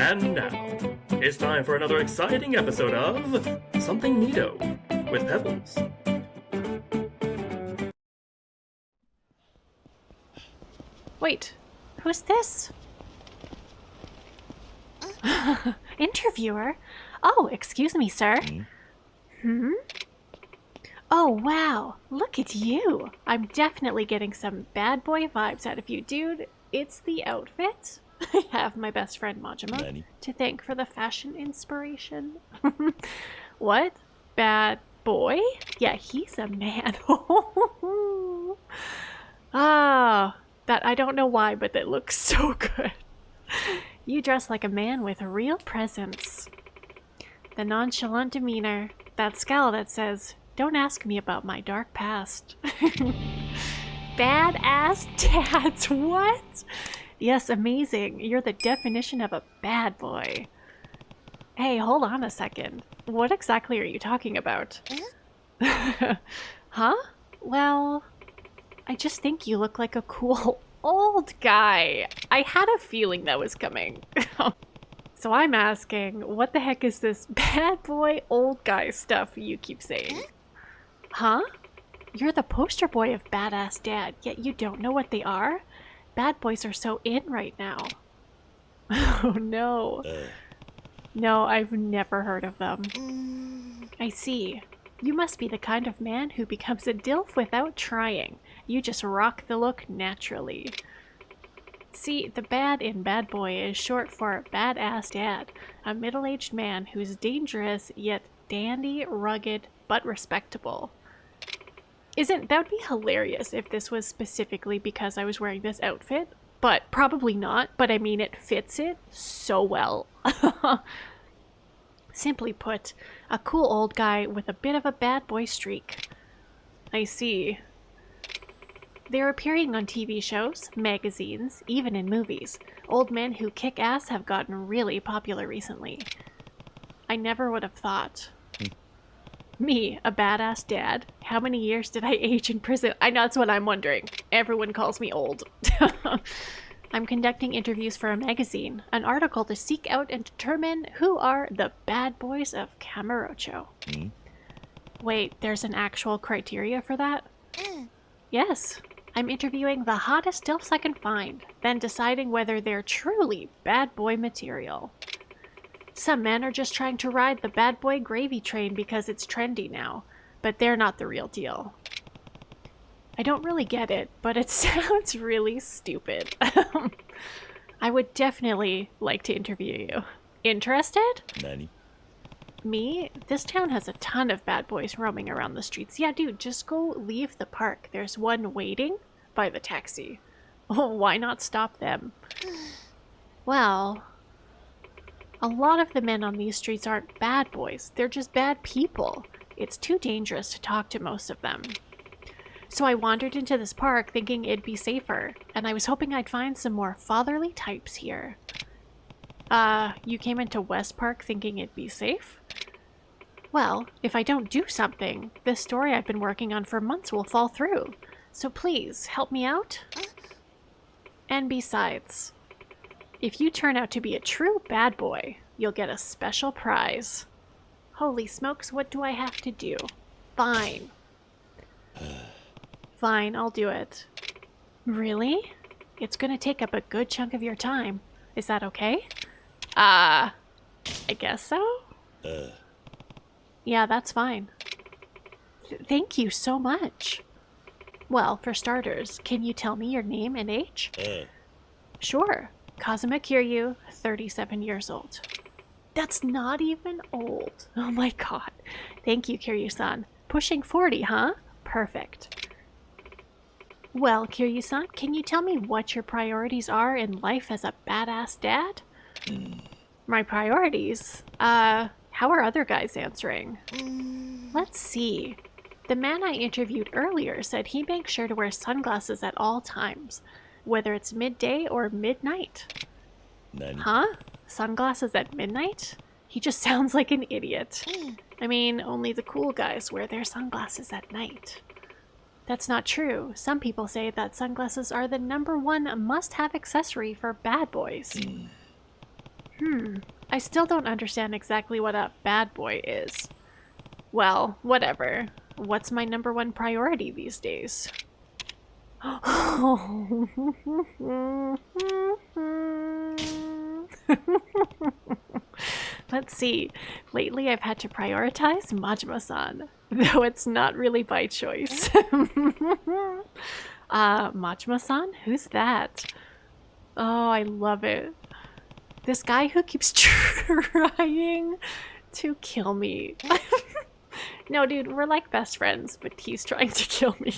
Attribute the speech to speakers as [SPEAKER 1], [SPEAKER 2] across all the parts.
[SPEAKER 1] And now, it's time for another exciting episode of Something Neato with Pebbles.
[SPEAKER 2] Wait, who's this? Interviewer? Oh, excuse me, sir. Oh, wow. Look at you. I'm definitely getting some bad boy vibes out of you, dude. It's the outfit. I have my best friend Majima to thank for the fashion inspiration. What? Bad boy? Yeah, he's a man. That I don't know why, but that looks so good. You dress like a man with a real presence. The nonchalant demeanor, that scowl that says, "Don't ask me about my dark past." Badass dads, what? Yes, amazing. You're the definition of a bad boy. Hey, hold on a second. What exactly are you talking about? Huh? Well, I just think you look like a cool old guy. I had a feeling that was coming. So I'm asking, what the heck is this bad boy old guy stuff you keep saying? Huh? You're the poster boy of badass dad, yet you don't know what they are? Bad boys are so in right now. Oh no. No, I've never heard of them. I see. You must be the kind of man who becomes a DILF without trying. You just rock the look naturally. See, the bad in bad boy is short for badass dad, a middle-aged man who's dangerous yet dandy, rugged, but respectable. That would be hilarious if this was specifically because I was wearing this outfit, but probably not, but I mean it fits it so well. Simply put, a cool old guy with a bit of a bad boy streak. I see. They're appearing on TV shows, magazines, even in movies. Old men who kick ass have gotten really popular recently. I never would have thought. Me, a badass dad? How many years did I age in prison? I know, that's what I'm wondering. Everyone calls me old. I'm conducting interviews for a magazine, an article to seek out and determine who are the bad boys of Kamurocho. Wait, there's an actual criteria for that? Yes. I'm interviewing the hottest DILFs I can find, then deciding whether they're truly bad boy material. Some men are just trying to ride the bad boy gravy train because it's trendy now, but they're not the real deal. I don't really get it, but it sounds really stupid. I would definitely like to interview you. Interested?
[SPEAKER 3] Nani?
[SPEAKER 2] Me? This town has a ton of bad boys roaming around the streets. Yeah, dude, just go leave the park. There's one waiting by the taxi. Oh, why not stop them? Well, a lot of the men on these streets aren't bad boys. They're just bad people. It's too dangerous to talk to most of them. So I wandered into this park thinking it'd be safer, and I was hoping I'd find some more fatherly types here. You came into West Park thinking it'd be safe? Well, if I don't do something, this story I've been working on for months will fall through. So please, help me out? And besides, if you turn out to be a true bad boy, you'll get a special prize. Holy smokes, what do I have to do? Fine. Fine, I'll do it. Really? It's gonna take up a good chunk of your time. Is that okay? I guess so? Yeah, that's fine. Thank you so much. Well, for starters, can you tell me your name and age? Sure. Kazuma Kiryu, 37 years old. That's not even old. Oh my god. Thank you, Kiryu-san. Pushing 40, huh? Perfect. Well, Kiryu-san, can you tell me what your priorities are in life as a badass dad? My priorities? How are other guys answering? Let's see. The man I interviewed earlier said he makes sure to wear sunglasses at all times, whether it's midday or midnight. Huh? Sunglasses at midnight? He just sounds like an idiot. I mean, only the cool guys wear their sunglasses at night. That's not true. Some people say that sunglasses are the #1 must-have accessory for bad boys. I still don't understand exactly what a bad boy is. Well, whatever. What's my number one priority these days? Let's see. Lately I've had to prioritize Majima-san, though it's not really by choice. Majima-san? Who's that? Oh, I love it. This guy who keeps trying to kill me. No, dude, we're like best friends, but he's trying to kill me.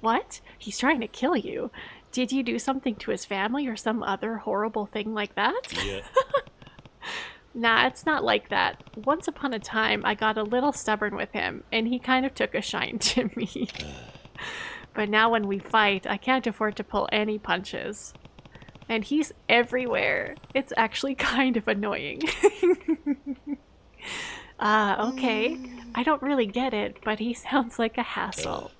[SPEAKER 2] What? He's trying to kill you? Did you do something to his family or some other horrible thing like that?
[SPEAKER 3] Yeah.
[SPEAKER 2] Nah, it's not like that. Once upon a time, I got a little stubborn with him, and he kind of took a shine to me. But now when we fight, I can't afford to pull any punches. And he's everywhere. It's actually kind of annoying. Okay. I don't really get it, but he sounds like a hassle.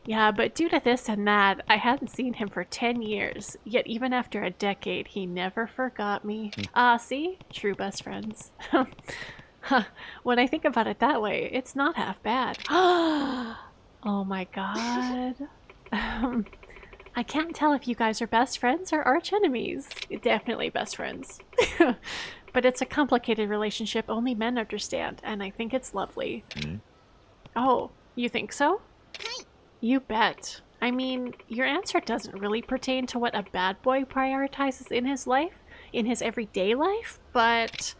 [SPEAKER 2] Yeah, but due to this and that, I hadn't seen him for 10 years. Yet even after a decade, he never forgot me. See? True best friends. When I think about it that way, it's not half bad. Oh my god. I can't tell if you guys are best friends or arch enemies. Definitely best friends. But it's a complicated relationship only men understand, and I think it's lovely. Oh, you think so? You bet. I mean, your answer doesn't really pertain to what a bad boy prioritizes in his life, in his everyday life, but...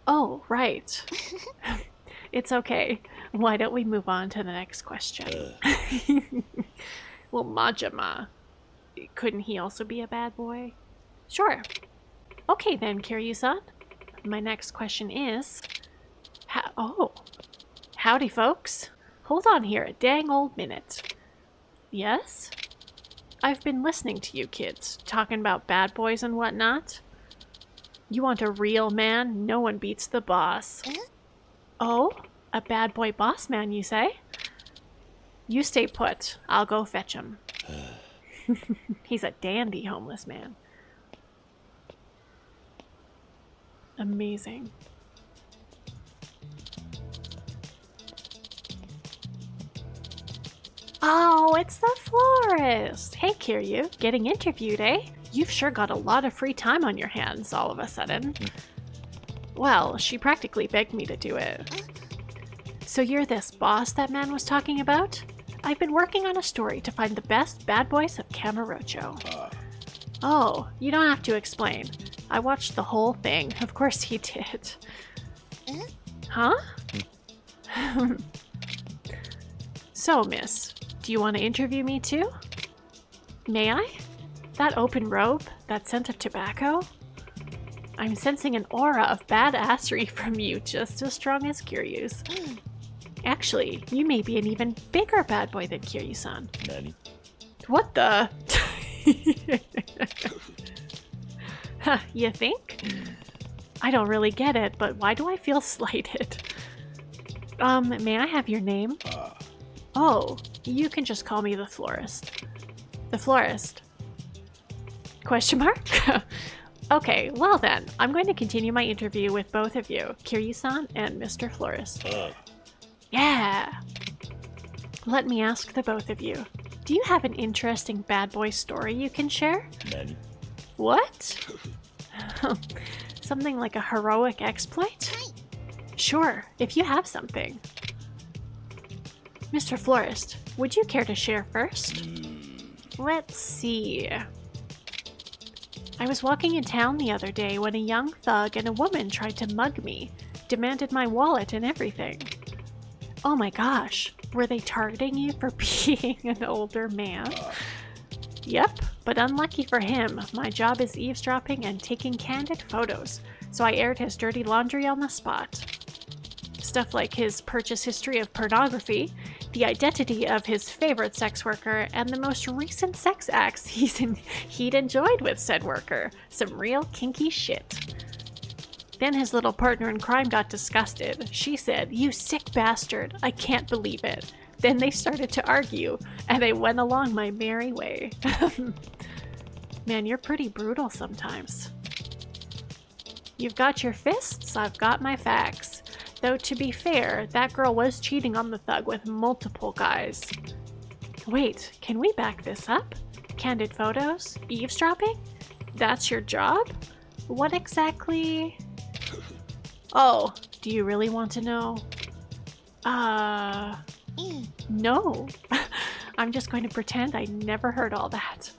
[SPEAKER 2] Oh, right. It's okay. Why don't we move on to the next question? Well, Majima. Couldn't he also be a bad boy? Sure. Okay then, Kiryu-san. My next question is... Howdy, folks. Hold on here a dang old minute. Yes? I've been listening to you kids, talking about bad boys and whatnot. You want a real man? No one beats the boss. Oh? A bad boy boss man, you say? You stay put. I'll go fetch him. He's a dandy homeless man. Amazing. Oh, it's the florist! Hey, Kiryu, getting interviewed, eh? You've sure got a lot of free time on your hands all of a sudden. Well, she practically begged me to do it. So you're this boss that man was talking about? I've been working on a story to find the best bad boys of Kamurocho. Oh, you don't have to explain. I watched the whole thing. Of course he did. Huh? So, miss, do you want to interview me too? May I? That open robe? That scent of tobacco? I'm sensing an aura of badassery from you just as strong as Kiryu's. Actually, you may be an even bigger bad boy than Kiryu-san.
[SPEAKER 3] Nani?
[SPEAKER 2] What the? You think? I don't really get it, but why do I feel slighted? May I have your name? Oh, you can just call me the florist. The florist. Question mark? Okay, well then, I'm going to continue my interview with both of you, Kiryu-san and Mr. Florist. Yeah! Let me ask the both of you. Do you have an interesting bad boy story you can share?
[SPEAKER 3] Nani?
[SPEAKER 2] What? Something like a heroic exploit? Sure, if you have something. Mr. Florist, would you care to share first? Let's see. I was walking in town the other day when a young thug and a woman tried to mug me, demanded my wallet and everything. Oh my gosh, were they targeting you for being an older man? Yep, but unlucky for him, my job is eavesdropping and taking candid photos, so I aired his dirty laundry on the spot. Stuff like his purchase history of pornography, the identity of his favorite sex worker, and the most recent sex acts he'd enjoyed with said worker. Some real kinky shit. Then his little partner in crime got disgusted. She said, "You sick bastard, I can't believe it." Then they started to argue, and I went along my merry way. Man, you're pretty brutal sometimes. You've got your fists, I've got my facts. Though to be fair, that girl was cheating on the thug with multiple guys. Wait, can we back this up? Candid photos? Eavesdropping? That's your job? What exactly? Oh, do you really want to know? No. I'm just going to pretend I never heard all that.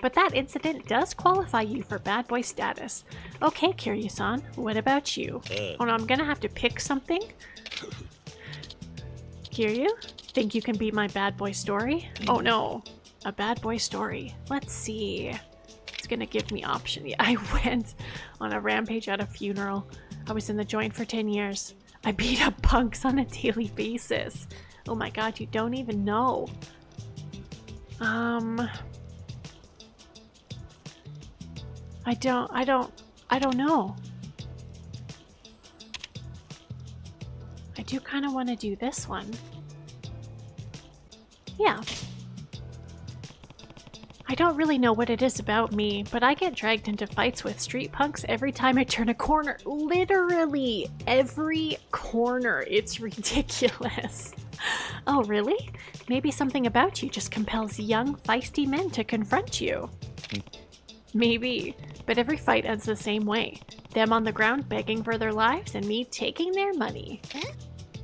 [SPEAKER 2] But that incident does qualify you for bad boy status. Okay, Kiryu-san, what about you? Oh no, I'm gonna have to pick something. Kiryu, think you can beat my bad boy story? Oh no, a bad boy story. Let's see. It's gonna give me option. Yeah, I went on a rampage at a funeral. I was in the joint for 10 years. I beat up punks on a daily basis. Oh my god, you don't even know. I don't know. I do kind of want to do this one. Yeah. I don't really know what it is about me, but I get dragged into fights with street punks every time I turn a corner. Literally every corner. It's ridiculous. Oh, really? Maybe something about you just compels young, feisty men to confront you. Maybe, but every fight ends the same way. Them on the ground begging for their lives and me taking their money.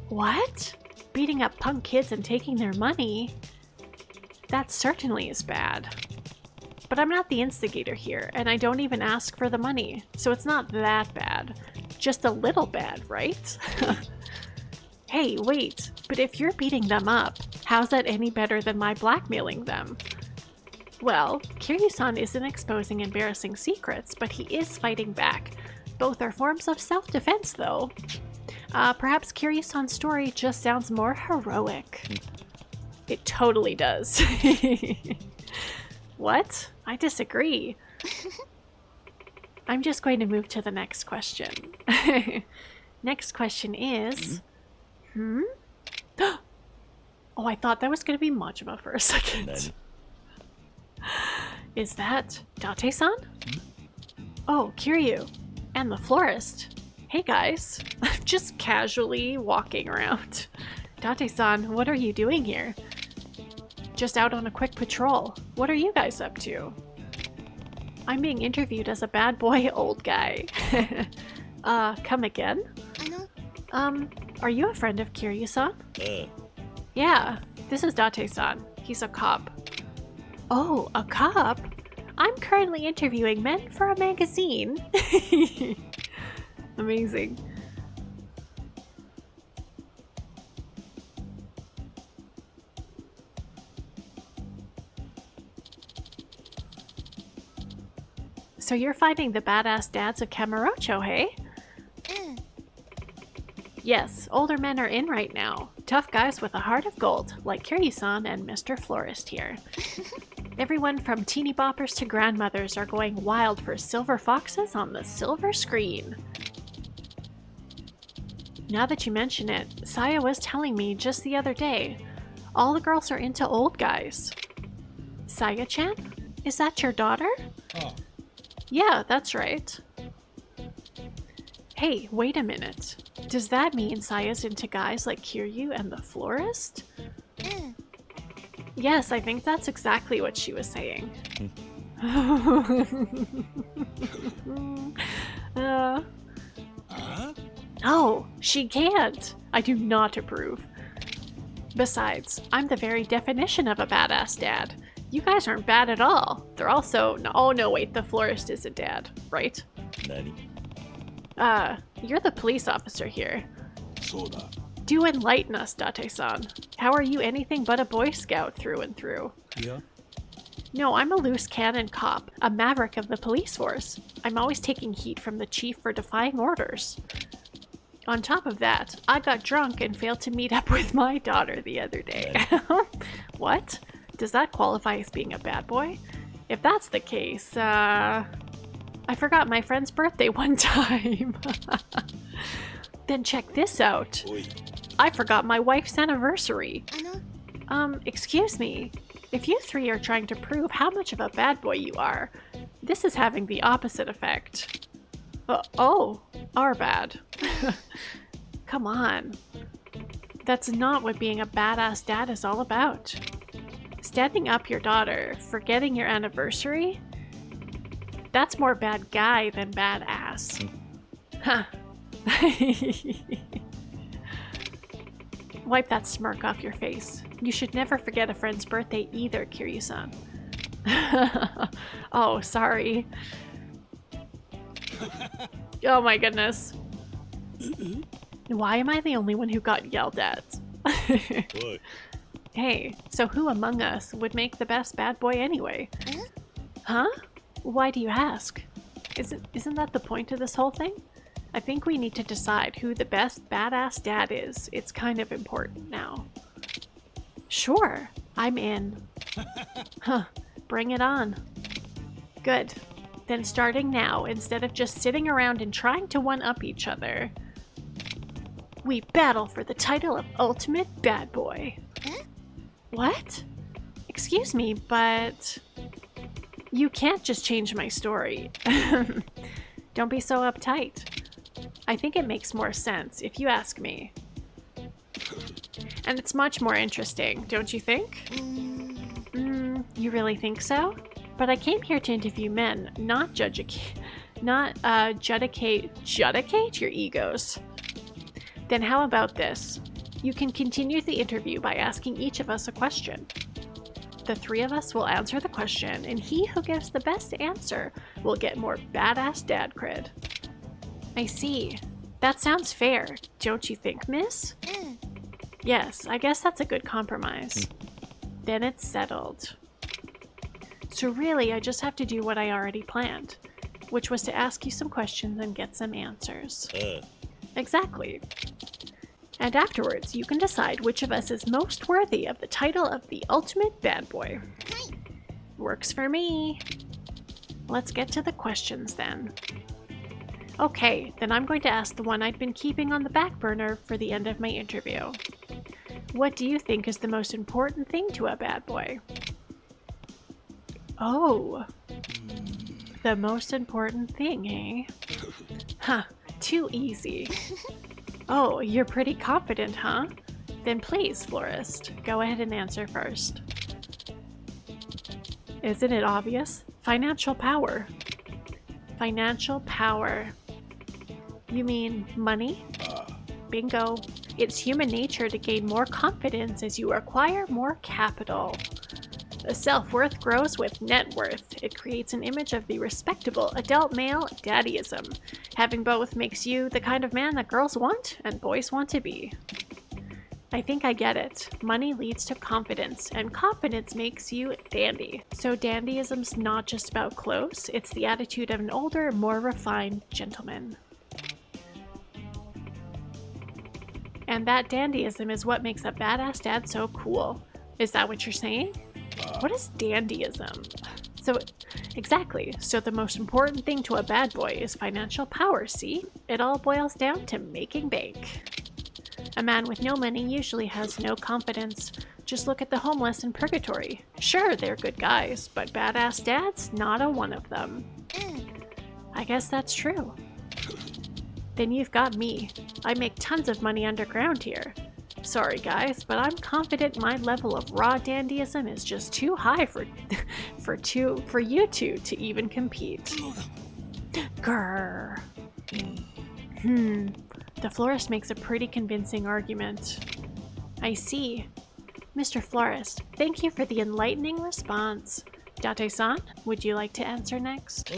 [SPEAKER 2] What? Beating up punk kids and taking their money? That certainly is bad. But I'm not the instigator here, and I don't even ask for the money, so it's not that bad. Just a little bad, right? Hey, wait, but if you're beating them up, how's that any better than my blackmailing them? Well, Kiryu-san isn't exposing embarrassing secrets, but he is fighting back. Both are forms of self-defense, though. Perhaps Kiryu-san's story just sounds more heroic. It totally does. What? I disagree. I'm just going to move to the next question. Next question is... Oh, I thought that was going to be Majima for a second. Is that Date-san? Oh, Kiryu. And the florist. Hey guys. Just casually walking around. Date-san, what are you doing here? Just out on a quick patrol. What are you guys up to? I'm being interviewed as a bad boy old guy. Come again? Are you a friend of Kiryu-san? Yeah, this is Date-san. He's a cop. Oh, a cop? I'm currently interviewing men for a magazine. Amazing. So you're fighting the badass dads of Kamurocho, hey? Yes, older men are in right now. Tough guys with a heart of gold, like Kiryu-san and Mr. Florist here. Everyone from teeny boppers to grandmothers are going wild for silver foxes on the silver screen. Now that you mention it, Saya was telling me just the other day, all the girls are into old guys. Saya-chan? Is that your daughter? Oh. Yeah, that's right. Hey, wait a minute. Does that mean Saya's into guys like Kiryu and the florist? Yes, I think that's exactly what she was saying. Oh, she can't. I do not approve. Besides, I'm the very definition of a badass dad. You guys aren't bad at all. They're also... Oh, no, wait. The florist is a dad, right?
[SPEAKER 3] Nani?
[SPEAKER 2] You're the police officer here. Do enlighten us, Date-san. How are you anything but a Boy Scout through and through? Yeah. No, I'm a loose cannon cop, a maverick of the police force. I'm always taking heat from the chief for defying orders. On top of that, I got drunk and failed to meet up with my daughter the other day. What? Does that qualify as being a bad boy? If that's the case, I forgot my friend's birthday one time. Then check this out. I forgot my wife's anniversary. Excuse me. If you three are trying to prove how much of a bad boy you are, This is having the opposite effect. Our bad. Come on. That's not what being a badass dad is all about. Standing up your daughter, forgetting your anniversary? That's more bad guy than badass. Huh. Wipe that smirk off your face. You should never forget a friend's birthday either, Kiryu-san. Oh, sorry. Oh my goodness. Why am I the only one who got yelled at? Hey, so who among us would make the best bad boy anyway? Huh? Why do you ask? Isn't that the point of this whole thing? I think we need to decide who the best badass dad is. It's kind of important now. Sure, I'm in. Huh, bring it on. Good. Then starting now, instead of just sitting around and trying to one-up each other, we battle for the title of Ultimate Bad Boy. What? Excuse me, but you can't just change my story. Don't be so uptight. I think it makes more sense, if you ask me. And it's much more interesting, don't you think? You really think so? But I came here to interview men, not judicate your egos. Then how about this? You can continue the interview by asking each of us a question. The three of us will answer the question, and he who gives the best answer will get more badass dad cred. I see. That sounds fair, don't you think, miss? Yes, I guess that's a good compromise. Then it's settled. So really, I just have to do what I already planned, which was to ask you some questions and get some answers. Exactly. And afterwards, you can decide which of us is most worthy of the title of the Ultimate Bad Boy. Works for me. Let's get to the questions then. Okay, then I'm going to ask the one I'd been keeping on the back burner for the end of my interview. What do you think is the most important thing to a bad boy? Oh. The most important thing, eh? Huh, too easy. Oh, you're pretty confident, huh? Then please, florist, go ahead and answer first. Isn't it obvious? Financial power. Financial power. You mean money? Bingo. It's human nature to gain more confidence as you acquire more capital. The self-worth grows with net worth. It creates an image of the respectable adult male daddyism. Having both makes you the kind of man that girls want and boys want to be. I think I get it. Money leads to confidence, and confidence makes you dandy. So dandyism's not just about clothes, it's the attitude of an older, more refined gentleman. And that dandyism is what makes a badass dad so cool. Is that what you're saying? What is dandyism? So, exactly. So the most important thing to a bad boy is financial power, see? It all boils down to making bank. A man with no money usually has no confidence. Just look at the homeless in purgatory. Sure, they're good guys, but badass dads, not a one of them. I guess that's true. Then you've got me. I make tons of money underground here. Sorry guys, but I'm confident my level of raw dandyism is just too high for you two to even compete. Grrr. The florist makes a pretty convincing argument. I see. Mr. Florist, thank you for the enlightening response. Date-san, would you like to answer next?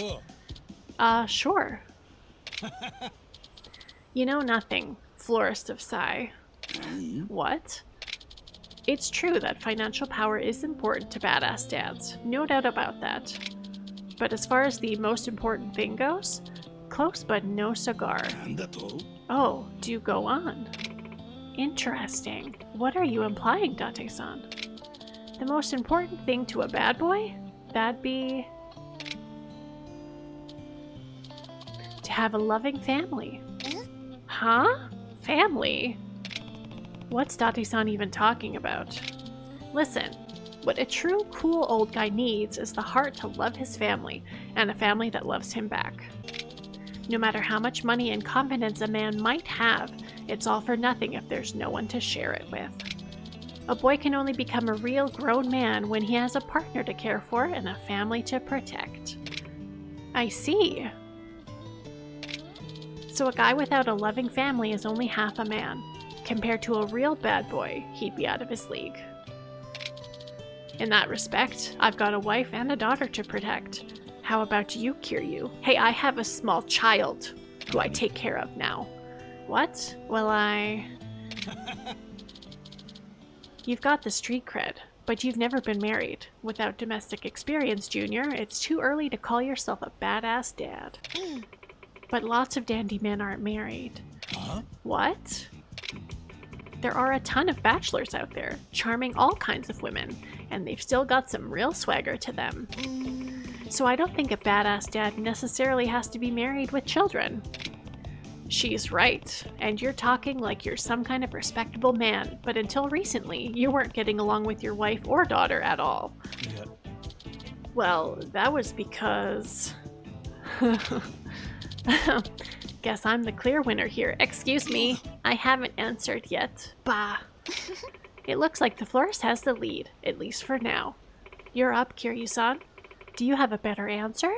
[SPEAKER 2] Sure. You know nothing, Florist of Sai. What? It's true that financial power is important to badass dads, no doubt about that. But as far as the most important thing goes, close but no cigar. Oh, do go on. Interesting. What are you implying, Date-san? The most important thing to a bad boy? That'd be to have a loving family. Huh? Family? What's Date-san even talking about? Listen, What a true cool old guy needs is the heart to love his family, and a family that loves him back. No matter how much money and confidence a man might have, it's all for nothing if there's no one to share it with. A boy can only become a real grown man when he has a partner to care for and a family to protect. I see. So a guy without a loving family is only half a man. Compared to a real bad boy, he'd be out of his league. In that respect, I've got a wife and a daughter to protect. How about you, Kiryu? Hey, I have a small child who I take care of now. What? Well, You've got the street cred, but you've never been married. Without domestic experience, Junior, it's too early to call yourself a badass dad. But lots of dandy men aren't married. Huh? What? There are a ton of bachelors out there, charming all kinds of women, and they've still got some real swagger to them. So I don't think a badass dad necessarily has to be married with children. She's right, and you're talking like you're some kind of respectable man, but until recently, you weren't getting along with your wife or daughter at all. Yeah. Well, that was because... Guess I'm the clear winner here. Excuse me, I haven't answered yet. Bah. It looks like the florist has the lead, at least for now. You're up, Kiryu-san. Do you have a better answer?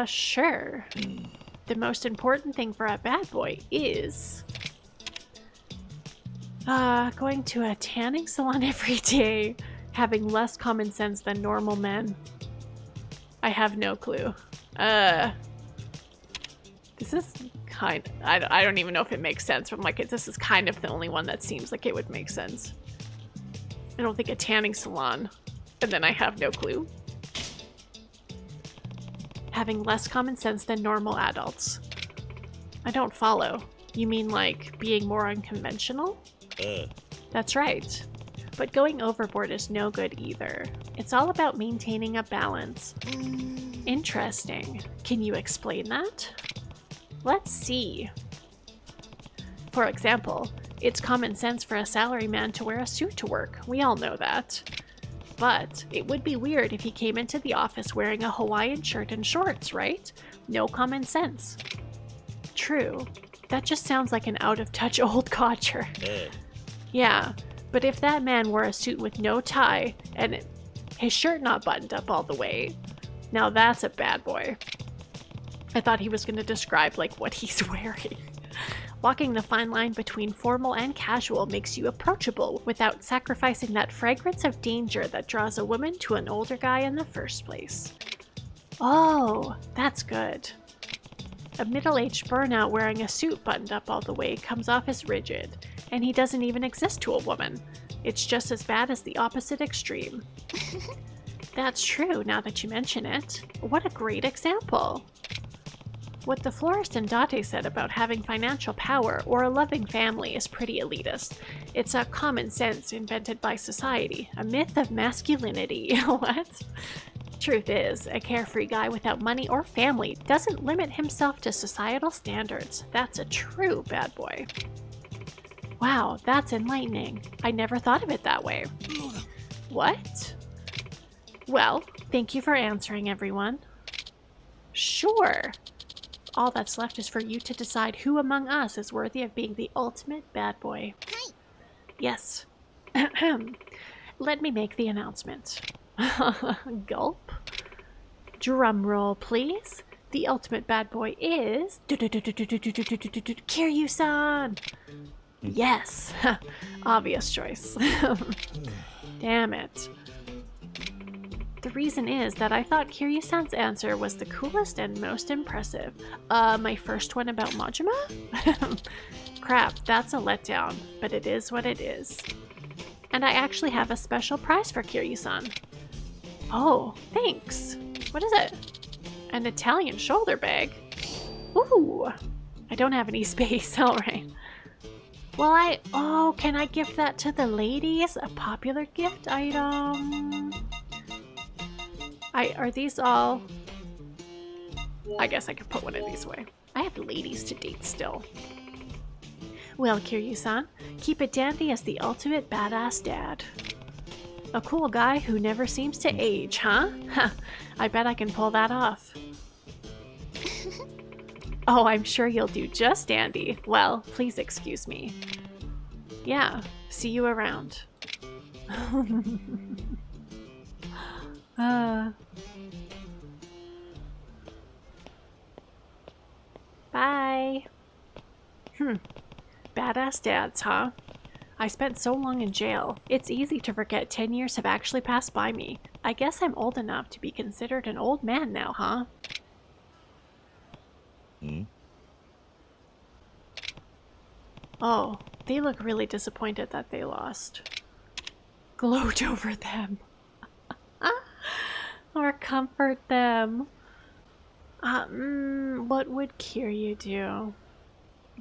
[SPEAKER 2] Sure. The most important thing for a bad boy is... going to a tanning salon every day, having less common sense than normal men. I have no clue. This is kind... I don't even know if it makes sense. I'm like, this is kind of the only one that seems like it would make sense. I don't think a tanning salon. And then I have no clue. Having less common sense than normal adults. I don't follow. You mean like being more unconventional? That's right. But going overboard is no good either. It's all about maintaining a balance. Interesting. Can you explain that? Let's see. For example, it's common sense for a salaryman to wear a suit to work. We all know that. But it would be weird if he came into the office wearing a Hawaiian shirt and shorts, right? No common sense. True. That just sounds like an out-of-touch old codger. Yeah, but if that man wore a suit with no tie and his shirt not buttoned up all the way, now that's a bad boy. I thought he was going to describe like what he's wearing. Walking the fine line between formal and casual makes you approachable without sacrificing that fragrance of danger that draws a woman to an older guy in the first place. Oh, that's good. A middle-aged burnout wearing a suit buttoned up all the way comes off as rigid, and he doesn't even exist to a woman. It's just as bad as the opposite extreme. That's true now that you mention it. What a great example. What the florist and Date said about having financial power or a loving family is pretty elitist. It's a common sense invented by society, a myth of masculinity. What? Truth is, a carefree guy without money or family doesn't limit himself to societal standards. That's a true bad boy. Wow, that's enlightening. I never thought of it that way. What? Well, thank you for answering, everyone. Sure. All that's left is for you to decide who among us is worthy of being the ultimate bad boy. Hi. Yes. Let me make the announcement. Gulp. Drum roll, please. The ultimate bad boy is... Kiryu-san! Yes. Obvious choice. Damn it. The reason is that I thought Kiryu-san's answer was the coolest and most impressive. My first one about Majima? Crap, that's a letdown, but it is what it is. And I actually have a special prize for Kiryu-san. Oh, thanks. What is it? An Italian shoulder bag? Ooh, I don't have any space, alright. Well, oh, can I gift that to the ladies? A popular gift item? Are these all... I guess I could put one of these away. I have ladies to date still. Well, Kiryu-san, keep it dandy as the ultimate badass dad. A cool guy who never seems to age, huh? I bet I can pull that off. Oh, I'm sure you'll do just dandy. Well, please excuse me. Yeah, see you around. Bye. Badass dads, huh? I spent so long in jail. It's easy to forget 10 years have actually passed by me. I guess I'm old enough to be considered an old man now, huh? Oh, they look really disappointed that they lost. Gloat over them. Or comfort them. What would Kiryu do?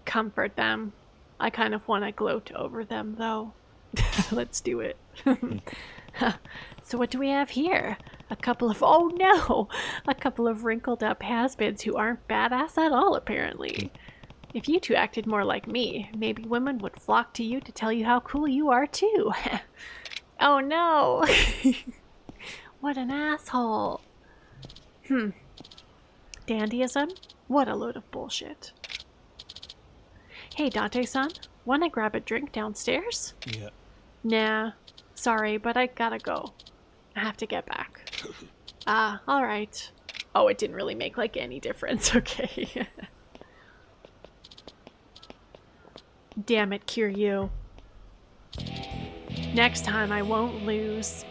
[SPEAKER 2] Comfort them. I kind of want to gloat over them, though. Let's do it. So what do we have here? A couple of... Oh no! A couple of wrinkled up has-beens who aren't badass at all, apparently. If you two acted more like me, maybe women would flock to you to tell you how cool you are, too. Oh no! What an asshole. Dandyism? What a load of bullshit. Hey, Dante-san, wanna grab a drink downstairs?
[SPEAKER 3] Yeah.
[SPEAKER 2] Nah, sorry, but I gotta go. I have to get back. Alright. Oh, it didn't really make, like, any difference, okay. Damn it, Kiryu. Next time I won't lose.